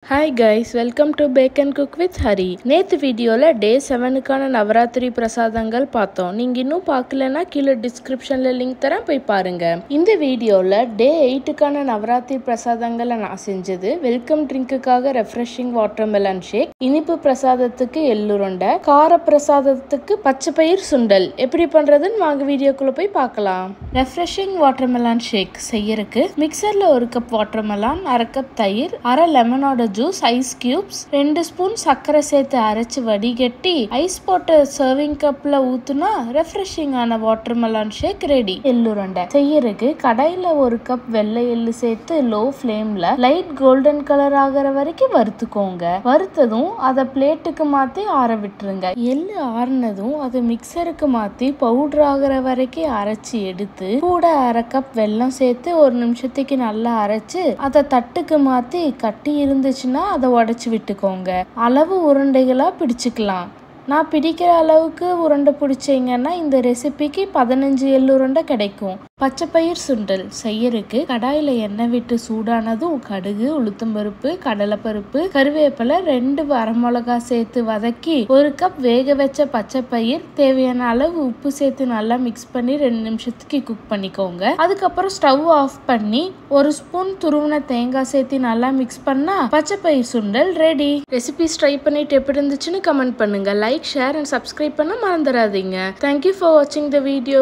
Hi guys, welcome to Bake and Cook with Hari. நேத்து வீடியோல டே 7க்கான நவராத்திரி பிரசாதங்கள் பார்த்தோம். நீங்க இன்னும் பார்க்கலனா கீழ டிஸ்கிரிப்ஷன்ல லிங்க் தரேன் போய் பாருங்க. இந்த வீடியோல டே 8க்கான நவராத்திரி பிரசாதங்களை நான் செஞ்சது. வெல்கம் ட்ரிங்க்குக்காக ரெஃப்ரெஷிங் வாட்டர்மெலன் ஷேக், இனிப்பு பிரசாதத்துக்கு எள்ளுருண்டை, கார பிரசாதத்துக்கு பச்சை பயிர் சுண்டல். எப்படி பண்றதுன்னு வாங்க வீடியோக்குள்ள போய் பார்க்கலாம். ரெஃப்ரெஷிங் வாட்டர்மெலன் ஷேக் செய்யறதுக்கு மிக்சர்ல 1 கப் வாட்டர்மெலன், 1/2 கப் தயிர், 1/2 லெமனோட ஜூஸ், ஐஸ் கியூப்ஸ், 2 ஸ்பூன் சர்க்கரை சேர்த்து அரைச்சு வடிகட்டி ஐஸ் போட்ட சர்விங் கப்ல ஊத்துனா ரெஃப்ரெஷிங் ஆன வாட்டர்மெலன் ஷேக் ரெடி. எள்ளுருண்டை செய்யறதுக்கு கடாயில 1 கப் வெள்ளை எள்ளு சேர்த்து லோ ஃப்ளேம்ல லைட் கோல்டன் கலர் ஆகிற வரைக்கும் வறுத்துக்கோங்க. வறுத்ததும் அதை பிளேட்டுக்கு மாத்தி ஆற விட்டுருங்க. எள்ளு ஆறுனதும் அதை மிக்சருக்கு மாத்தி பவுடர் ஆகிற வரைக்கும் அரைச்சி எடுத்து கூட 1/2 கப் வெல்லம் சேர்த்து 1 நிமிஷத்துக்கு நல்லா அரைச்சு அதை தட்டுக்கு மாத்தி கட்டி இருந்துச்சுன்னா அதை உடைச்சு விட்டுக்கோங்க. அளவு உருண்டைகளா பிடிச்சுக்கலாம். நான் பிடிக்கிற அளவுக்கு உருண்டை பிடிச்சிங்கன்னா இந்த ரெசிபிக்கு 15 எள்ளுருண்டை கிடைக்கும். பச்சை பயிர் சுண்டல் செய்யறதுக்கு கடாயில எண்ணெய் விட்டு சூடானதும் கடுகு, உளுத்தம்பருப்பு, கடலைப்பருப்பு, கருவேப்பிலை, 2 வரமிளகா சேர்த்து வதக்கி 1 கப் வேக வச்ச பச்சை பயிர், தேவையான அளவு உப்பு சேர்த்து நல்லா மிக்ஸ் பண்ணி 2 நிமிஷத்துக்கு குக் பண்ணிக்கோங்க. அதுக்கப்புறம் ஸ்டவ் ஆஃப் பண்ணி 1 ஸ்பூன் துருவின தேங்காய் சேர்த்து நல்லா மிக்ஸ் பண்ணா பச்சை பயிர் சுண்டல் ரெடி. ரெசிபிஸ் ட்ரை பண்ணிட்டு எப்படி இருந்துச்சுன்னு கமெண்ட் பண்ணுங்க. லைக், share and subscribe பண்ண மறந்துடாதீங்க. Thank you for watching the video.